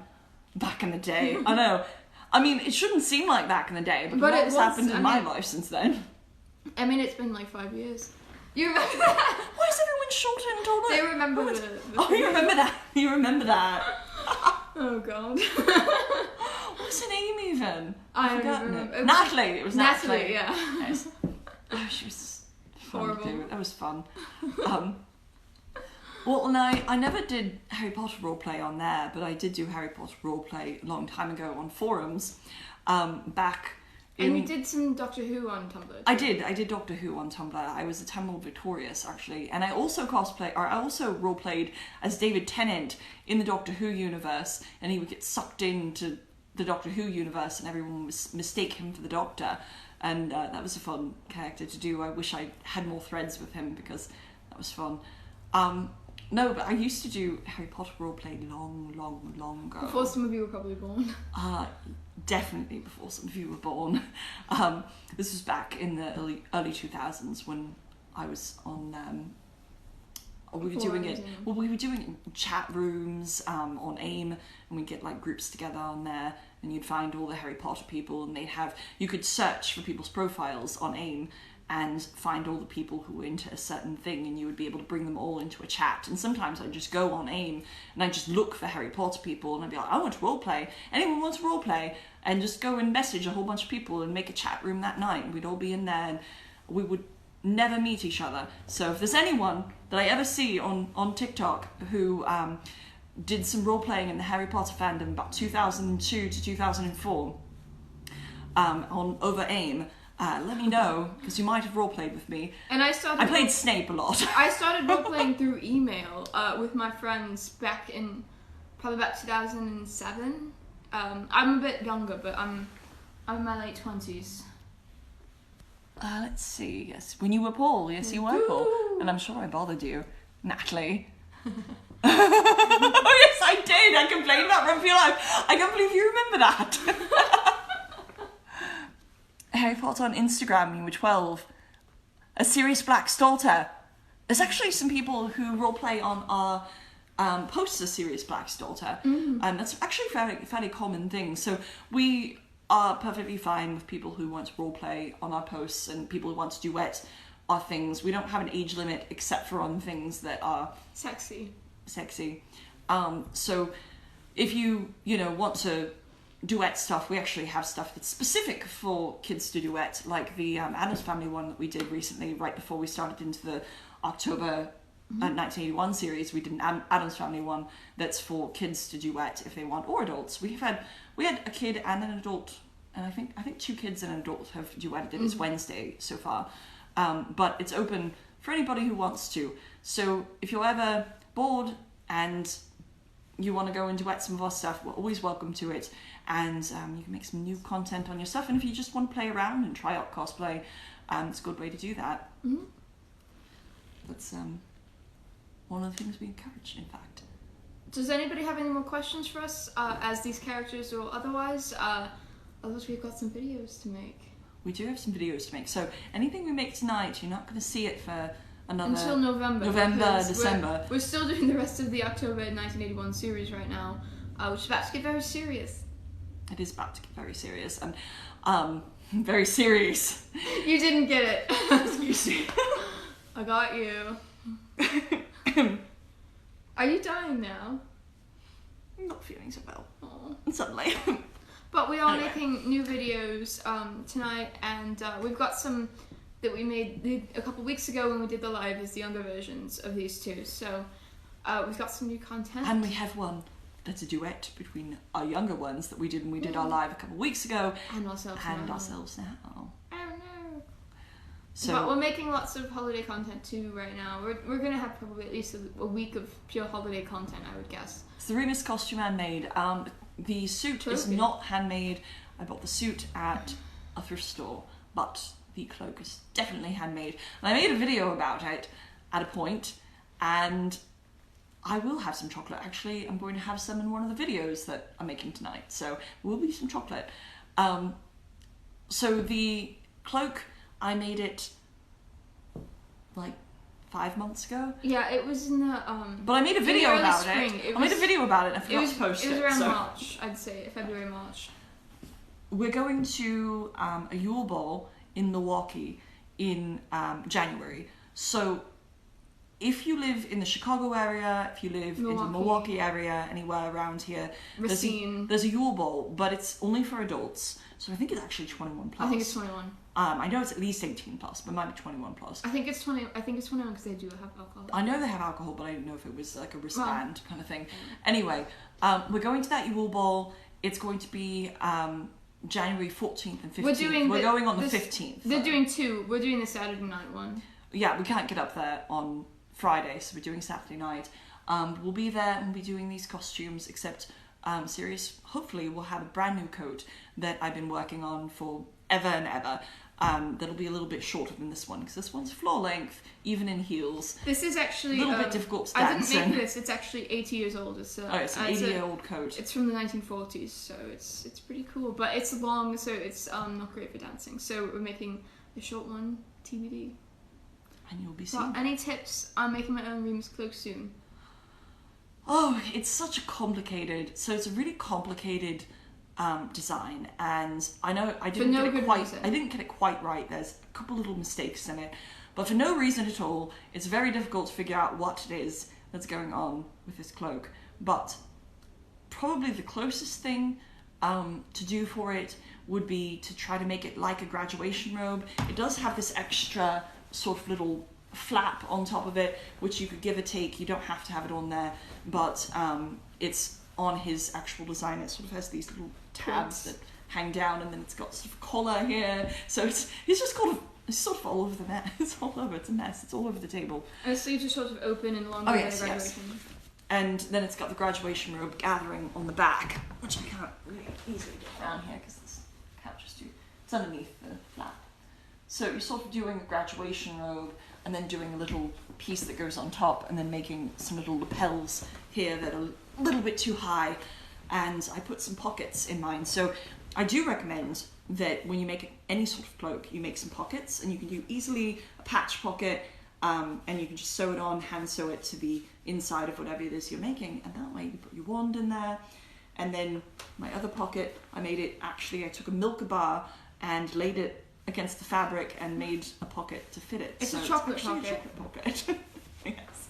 Back in the day. I know. I mean, it shouldn't seem like back in the day, but what has happened in my life since then? I mean, it's been like 5 years. You remember that? Why is everyone shorter and taller? They remember the Oh, you remember that? You remember that? Oh, God. What's her name even? I've forgotten it. Natalie. It was Natalie. Natalie, yeah. Yes. Oh, she was horrible. Fun to do. That was fun. Well, and I never did Harry Potter roleplay on there, but I did do Harry Potter roleplay a long time ago on forums. Back in... And you did some Doctor Who on Tumblr too. I did Doctor Who on Tumblr. I was a Tamil Victorious, actually. And I also roleplayed as David Tennant in the Doctor Who universe, and he would get sucked into the Doctor Who universe and everyone would mistake him for the Doctor. And that was a fun character to do. I wish I had more threads with him because that was fun. No, but I used to do Harry Potter roleplay long ago. Before some of you were probably born. Definitely before some of you were born. This was back in the early 2000s when I was on. We were doing it. Well, we were doing it in chat rooms on AIM, and we'd get like groups together on there, and you'd find all the Harry Potter people, and you could search for people's profiles on AIM and find all the people who were into a certain thing, and you would be able to bring them all into a chat. And sometimes I'd just go on AIM and I'd just look for Harry Potter people, and I'd be like, I want to roleplay. Anyone wants to roleplay? And just go and message a whole bunch of people and make a chat room that night, and we'd all be in there, and we would never meet each other. So if there's anyone that I ever see on TikTok who did some role-playing in the Harry Potter fandom about 2002 to 2004 on over AIM, let me know, because you might have role-played with me. And I played Snape a lot. I started role-playing through email with my friends back in probably about 2007. I'm a bit younger, but I'm in my late 20s. Let's see. Yes, when you were Paul. Yes, you were Paul. And I'm sure I bothered you, Natalie. Oh yes, I did. I complained about Run for Your Life. I can't believe you remember that. Harry Potter on Instagram when you were 12. A Sirius Black's daughter. There's actually some people who roleplay on our posts as Sirius Black's daughter. And that's actually a fairly common thing. So we are perfectly fine with people who want to roleplay on our posts and people who want to duet our things. We don't have an age limit except for on things that are sexy. So if you want to duet stuff, we actually have stuff that's specific for kids to duet, like the Addams Family one that we did recently, right before we started into the October 1981 series. We did an Addams Family one that's for kids to duet if they want, or adults. We had a kid and an adult, and I think 2 kids and an adult have duetted it. It's Wednesday so far, but it's open for anybody who wants to. So if you're ever bored and you want to go and duet some of our stuff, we're always welcome to it, and you can make some new content on your stuff. And if you just want to play around and try out cosplay, it's a good way to do that. That's one of the things we encourage, in fact. Does anybody have any more questions for us as these characters or otherwise? Otherwise, we've got some videos to make. We do have some videos to make. So anything we make tonight, you're not going to see it for until November, December. We're still doing the rest of the October 1981 series right now, which is about to get very serious. It is about to get very serious, and very serious. You didn't get it. Excuse me. I got you. Are you dying now? I'm not feeling so well. Aww. Suddenly. But we are making new videos tonight, and we've got some that we made a couple weeks ago when we did the live as the younger versions of these two. So we've got some new content. And we have one that's a duet between our younger ones that we did when we did our live a couple weeks ago. And ourselves now. Oh no. So, but we're making lots of holiday content too right now. We're going to have probably at least a week of pure holiday content, I would guess. It's the Remus costume handmade. The suit is not handmade. I bought the suit at a thrift store, but the cloak is definitely handmade. And I made a video about it at a point, and I will have some chocolate. Actually, I'm going to have some in one of the videos that I'm making tonight, so there will be some chocolate. So the cloak, I made it like 5 months ago. Yeah, it was in the but I made a video about it. I made a video about it and I forgot to post it. It was around March, I'd say, February, March. We're going to a Yule Ball in Milwaukee in January. So if you live in the Chicago area, if you live in the Milwaukee area, anywhere around here, there's a Yule Ball, but it's only for adults. So I think it's actually 21 plus. I think it's 21. I know it's at least 18 plus, but it might be 21 plus. I think it's 20. I think it's 21 because they do have alcohol. I know they have alcohol, but I didn't know if it was like a wristband kind of thing. Anyway, we're going to that Yule Ball. It's going to be January 14th and 15th. We're going on the 15th. They're doing two. We're doing the Saturday night one. Yeah, we can't get up there on Friday, so we're doing Saturday night. We'll be there and we'll be doing these costumes, except Sirius hopefully will have a brand new coat that I've been working on for ever and ever. that'll be a little bit shorter than this one, because this one's floor length, even in heels. This is actually a little bit difficult to dance I didn't make this. It's actually 80 years old. It's an 80-year-old coat. It's from the 1940s, so it's pretty cool. But it's long, so it's not great for dancing. So we're making a short one, TBD. And you'll be seeing. Well, any tips? I'm making my own Remus cloak soon. Oh, it's such a complicated. So it's a really complicated design, and I know I didn't get it quite right. There's a couple little mistakes in it, but for no reason at all. It's very difficult to figure out what it is that's going on with this cloak. But probably the closest thing to do for it would be to try to make it like a graduation robe. It does have this extra sort of little flap on top of it, which you could give a take. You don't have to have it on there, but it's on his actual design. It sort of has these little tabs that hang down, and then it's got sort of a collar here. So he's just sort of all over the mess. It's all over. It's a mess. It's all over the table. And the sleeves are sort of open and longer than the graduation. Yes. And then it's got the graduation robe gathering on the back, which I can't really easily get down here because this can't just do. It's underneath the flap. So you're sort of doing a graduation robe, and then doing a little piece that goes on top, and then making some little lapels here that are a little bit too high, and I put some pockets in mine. So I do recommend that when you make any sort of cloak, you make some pockets, and you can do easily a patch pocket, and you can just sew it on, hand sew it to the inside of whatever it is you're making, and that way you put your wand in there. And then my other pocket, I took a Milka bar and laid it against the fabric and made a pocket to fit it. It's a chocolate pocket. A chocolate pocket. Yes.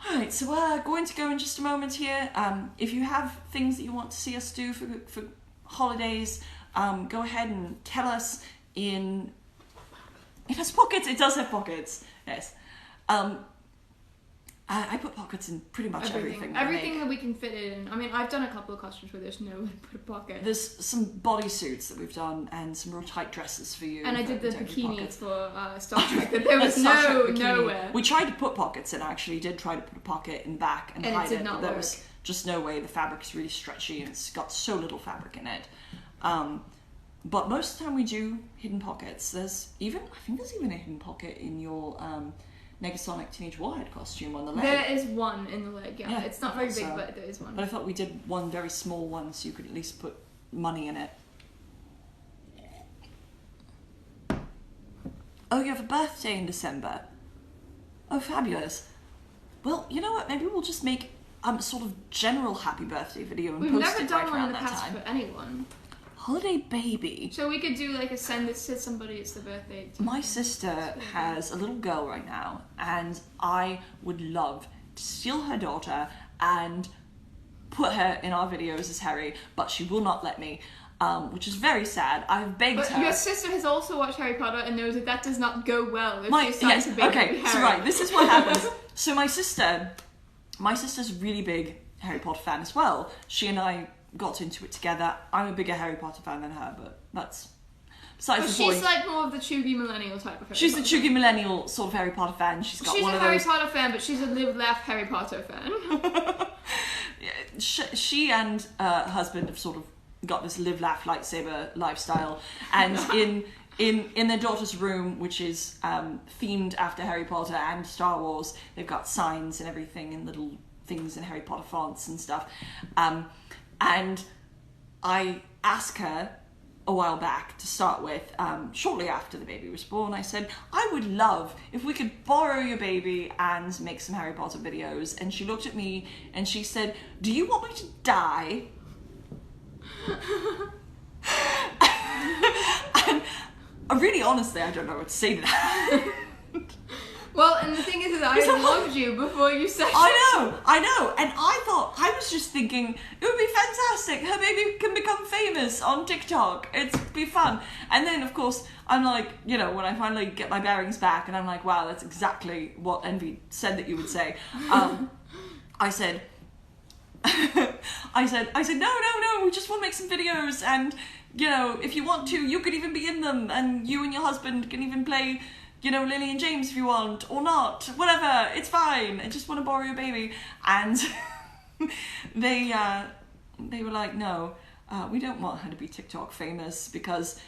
Alright, so we're going to go in just a moment here. If you have things that you want to see us do for holidays, go ahead and tell us in... It has pockets. It does have pockets. Yes. I put pockets in pretty much everything. Everything that we can fit it in. I mean, I've done a couple of costumes where there's nowhere to put a pocket. There's some bodysuits that we've done, and some real tight dresses for you. And I did the bikini for Star Trek, but there was nowhere. We tried to put pockets in, actually. Did try to put a pocket in back and hide it, but there was just no way. The fabric is really stretchy, and it's got so little fabric in it. But most of the time we do hidden pockets. I think there's even a hidden pocket in your Negasonic Teenage Warhead costume on the leg. There is one in the leg, yeah. It's not very big, but there is one. But I thought we did one very small one, so you could at least put money in it. Oh, you have a birthday in December. Oh, fabulous. Well, you know what? Maybe we'll just make sort of general happy birthday video and post it right around that time. We've never done one in the past for anyone. Holiday baby. So we could do like a send it to somebody, it's the birthday. My sister has a little girl right now, and I would love to steal her daughter and put her in our videos as Harry, but she will not let me, which is very sad. I've begged her. But your sister has also watched Harry Potter and knows that does not go well if she yes, to be Harry. So right, this is what happens. So my sister's a really big Harry Potter fan as well. She and I got into it together. I'm a bigger Harry Potter fan than her, but that's besides the point. She's like more of the chuggy millennial type of Harry She's Potter the chuggy millennial sort of Harry Potter fan. She's a Harry Potter fan, but she's a live laugh Harry Potter fan. She and her husband have sort of got this live laugh lightsaber lifestyle, and in their daughter's room, which is themed after Harry Potter and Star Wars, they've got signs and everything and little things in Harry Potter fonts and stuff. And I asked her a while back to start with, shortly after the baby was born, I said, I would love if we could borrow your baby and make some Harry Potter videos. And she looked at me and she said, do you want me to die? And really, honestly, I don't know what to say to that. Well, and the thing is that I loved you before you said I know, and I was just thinking, it would be fantastic, her baby can become famous on TikTok, it'd be fun. And then, of course, I'm like, when I finally get my bearings back, and I'm like, wow, that's exactly what Envy said that you would say. I said, no, we just want to make some videos, and, if you want to, you could even be in them, and you and your husband can even play... Lily and James if you want, or not, whatever, it's fine, I just want to borrow your baby. And they were like, no, we don't want her to be TikTok famous, because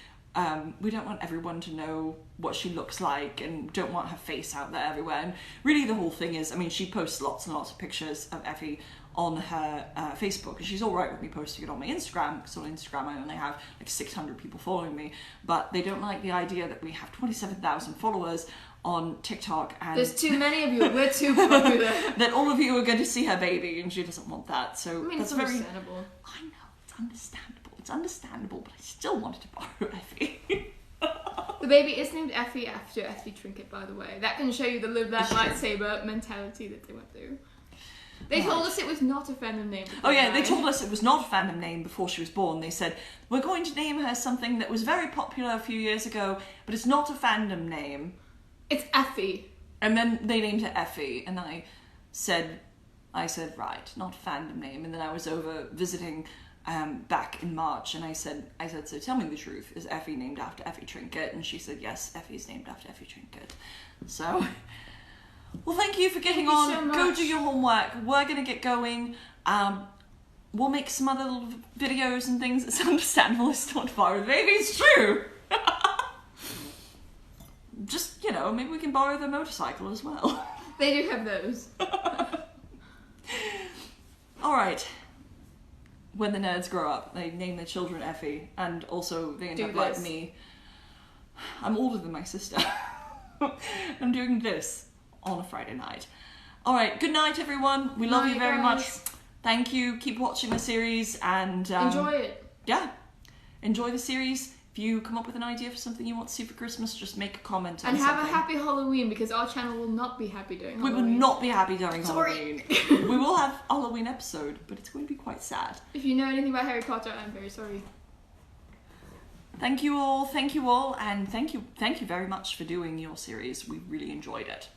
We don't want everyone to know what she looks like and don't want her face out there everywhere. And really the whole thing is, I mean, she posts lots and lots of pictures of Effie on her Facebook, and she's all right with me posting it on my Instagram, because on Instagram I only have like 600 people following me, but they don't like the idea that we have 27,000 followers on TikTok, and there's too many of you, we're too popular. that all of you are going to see her baby, and she doesn't want that. So I mean, that's it's understandable. I know, it's understandable, but I still wanted to borrow Effie. The baby is named Effie after Effie Trinket, by the way. That can show you the live that lightsaber mentality that they went through. They told us it was not a fandom name. Oh yeah, they told us it was not a fandom name before she was born. They said, we're going to name her something that was very popular a few years ago, but it's not a fandom name. It's Effie. And then they named her Effie, and I said, right, not a fandom name. And then I was over visiting back in March, and I said, so tell me the truth, is Effie named after Effie Trinket? And she said, yes, Effie's named after Effie Trinket. So, well, thank you for getting on. So go do your homework. We're gonna get going. We'll make some other little videos and things. It's understandable. It's not borrow the baby. It's true. Just, maybe we can borrow the motorcycle as well. They do have those. All right. When the nerds grow up, they name their children Effie, and also they end up like me. I'm older than my sister. I'm doing this on a Friday night. All right, good night, everyone. We love you very much. Thank you. Keep watching the series and enjoy it. Yeah, enjoy the series. If you come up with an idea for something you want to see for Christmas, just make a comment on and something. have a happy Halloween, because our channel will not be happy during Halloween. We will not be happy during Sorry. Halloween. We will have a Halloween episode, but it's going to be quite sad. If you know anything about Harry Potter, I'm very sorry. Thank you all, and thank you very much for doing your series. We really enjoyed it.